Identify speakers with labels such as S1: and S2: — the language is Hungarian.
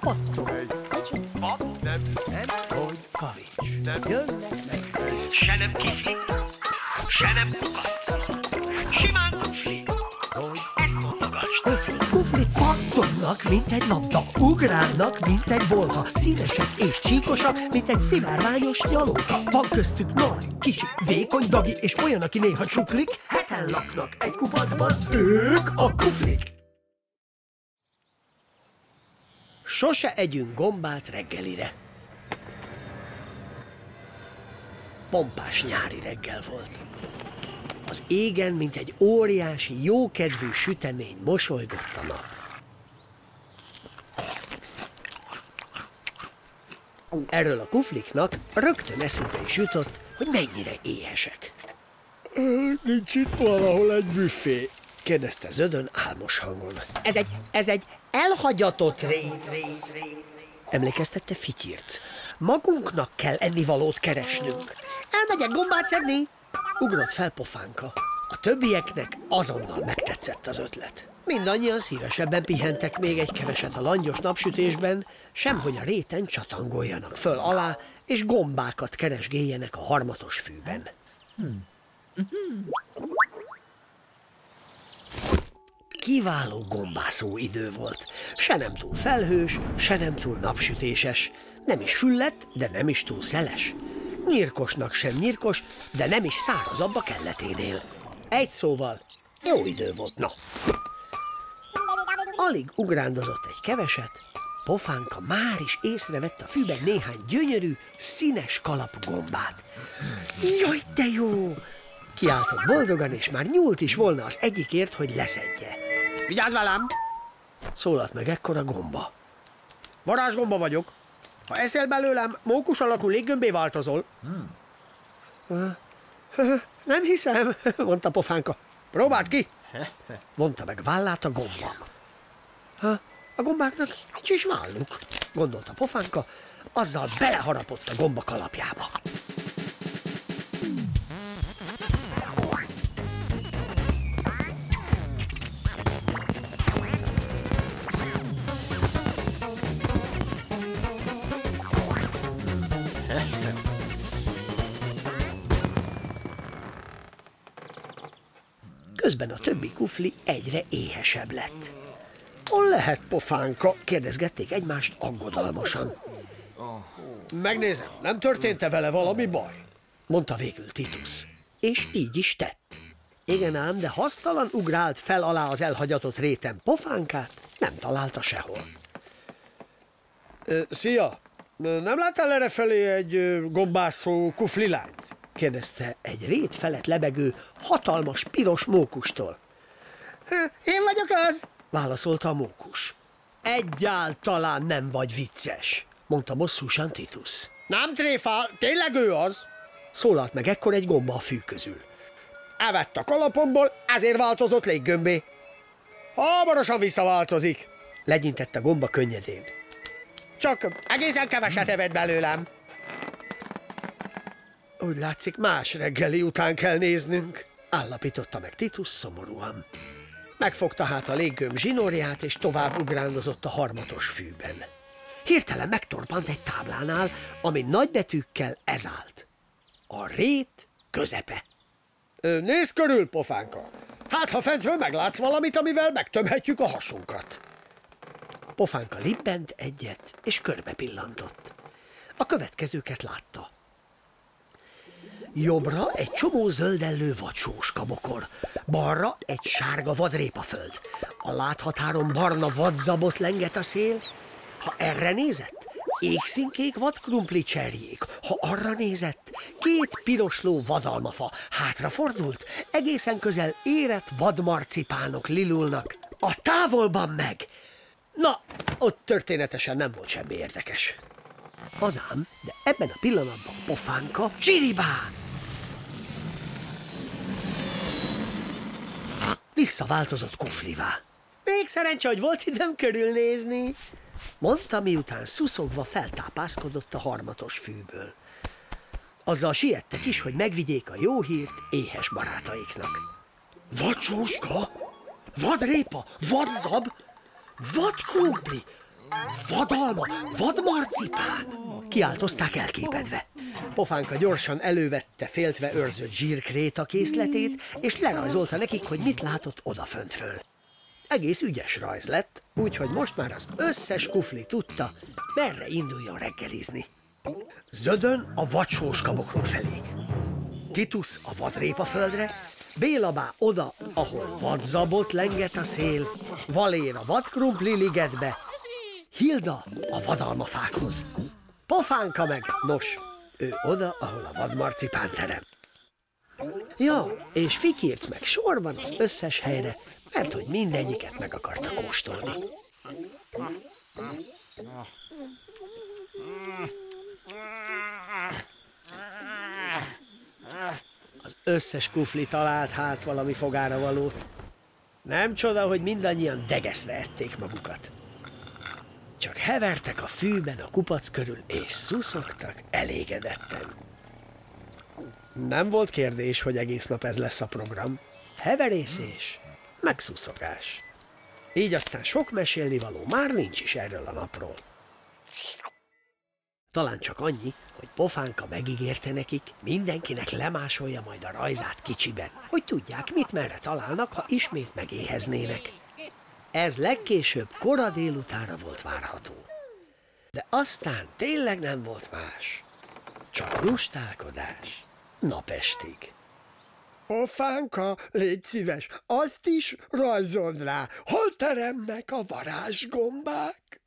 S1: Pattog egy. Nem, hogy kavics. Jönnek meg.
S2: Se nem kifli, se nem kukac. Simán kufli, ezt mondogass.
S1: Kufli pattognak, mint egy labda, ugrálnak, mint egy bolha, színesek és csíkosak, mint egy szivárványos nyalóka. Van köztük nagy, kicsi, vékony dagi, és olyan, aki néha csuklik, heten laknak egy kupacban, ők a kuflik. Sose együnk gombát reggelire. Pompás nyári reggel volt. Az égen, mint egy óriási, jókedvű sütemény mosolygott a nap. Erről a kufliknak rögtön eszükbe is jutott, hogy mennyire éhesek. Nincs itt valahol egy büfé? Kérdezte Zödön álmos hangon. Ez egy elhagyatott rét. Emlékeztette Fityirc. Magunknak kell ennivalót keresnünk. Elmegyek gombát szedni. Ugrott fel Pofánka. A többieknek azonnal megtetszett az ötlet. Mindannyian szívesebben pihentek még egy keveset a langyos napsütésben, semhogy a réten csatangoljanak föl alá, és gombákat keresgéljenek a harmatos fűben. Kiváló gombászó idő volt. Se nem túl felhős, se nem túl napsütéses. Nem is füllett, de nem is túl szeles. Nyírkosnak sem nyírkos, de nem is szárazabb a kelleténél. Egy szóval, jó idő volt, na. Alig ugrándozott egy keveset, Pofánka már is észrevett a fűben néhány gyönyörű, színes kalapú gombát. Jaj, de jó! Kiáltott boldogan, és már nyúlt is volna az egyikért, hogy leszedje. Vigyázz velem! Szólalt meg ekkor a gomba. Varázsgomba vagyok. Ha eszel belőlem, mókus alakú léggömbé változol. Nem hiszem, mondta Pofánka. Próbáld ki! Vonta meg vállát a gomba. A gombáknak nincs is válluk, gondolta Pofánka, azzal beleharapott a gomba kalapjába. Közben a többi kufli egyre éhesebb lett. Hol lehet Pofánka? Kérdezgették egymást aggodalmasan. Megnézem, nem történt-e vele valami baj? Mondta végül Titus. És így is tett. Igen ám, de hasztalan ugrált fel alá az elhagyatott réten Pofánkát, nem találta sehol. Szia! Nem láttál errefelé egy gombászó kuflilányt? Kérdezte egy rét felett lebegő, hatalmas piros mókustól. Én vagyok az! Válaszolta a mókus. Egyáltalán nem vagy vicces, mondta bosszúsan Titus. Nem tréfál, tényleg ő az? Szólalt meg ekkor egy gomba a fű közül. Evett a kalapomból, ezért változott léggömbé. Hamarosan visszaváltozik, legyintett a gomba könnyedén. Csak egészen keveset evett belőlem. Úgy látszik, más reggeli után kell néznünk, állapította meg Titus szomorúan. Megfogta hát a léggömb zsinórját, és tovább ugrándozott a harmatos fűben. Hirtelen megtorpant egy táblánál, ami nagybetűkkel ez állt. A rét közepe. Nézz körül, Pofánka! Hát, ha fentről meglátsz valamit, amivel megtömhetjük a hasunkat. Pofánka libbent egyet, és körbe pillantott. A következőket látta. Jobbra egy csomó zöldellő vadsóskabokor, balra egy sárga vadrépaföld, a láthatáron barna vadzabot lenget a szél. Ha erre nézett, égszínkék vadkrumpli cserjék, ha arra nézett, két piros ló vadalmafa, hátrafordult, egészen közel érett vadmarcipánok lilulnak, a távolban meg. Na, ott történetesen nem volt semmi érdekes. Az ám, de ebben a pillanatban Pofánka csiribá! Visszaváltozott kuflivá. Még szerencse, hogy volt időm körülnézni, mondta, miután szuszogva feltápászkodott a harmatos fűből. Azzal siettek is, hogy megvigyék a jó hírt éhes barátaiknak. Vacsóska? vadrépa, vadzab, vadkrumpli, vadalma, vadmarcipán! Kiáltozták elképedve. Pofánka gyorsan elővette féltve őrzött zsírkréta készletét, és lerajzolta nekik, hogy mit látott odaföntről. Egész ügyes rajz lett, úgyhogy most már az összes kufli tudta, merre induljon reggelizni. Zödön a vadsós kabokrok felé, Titus a vadrépa földre, Bélabá oda, ahol vadzabot lengett a szél, Valér a vadkrumpli ligetbe, Hilda a vadalmafákhoz. Pofánka meg, nos, ő oda, ahol a vadmarcipán terem. Ja, és Fityirc meg sorban az összes helyre, mert hogy mindegyiket meg akarta kóstolni. Az összes kufli talált hát valami fogára valót. Nem csoda, hogy mindannyian degeszre ették magukat. Csak hevertek a fűben a kupac körül, és szuszogtak elégedetten. Nem volt kérdés, hogy egész nap ez lesz a program. Heverészés, meg szuszogás. Így aztán sok mesélnivaló már nincs is erről a napról. Talán csak annyi, hogy Pofánka megígérte nekik, mindenkinek lemásolja majd a rajzát kicsiben, hogy tudják, mit merre találnak, ha ismét megéheznének. Ez legkésőbb kora délutánra volt várható. De aztán tényleg nem volt más. Csak lustálkodás napestig. Pofánka, légy szíves, azt is rajzold rá, hol teremnek a varázsgombák?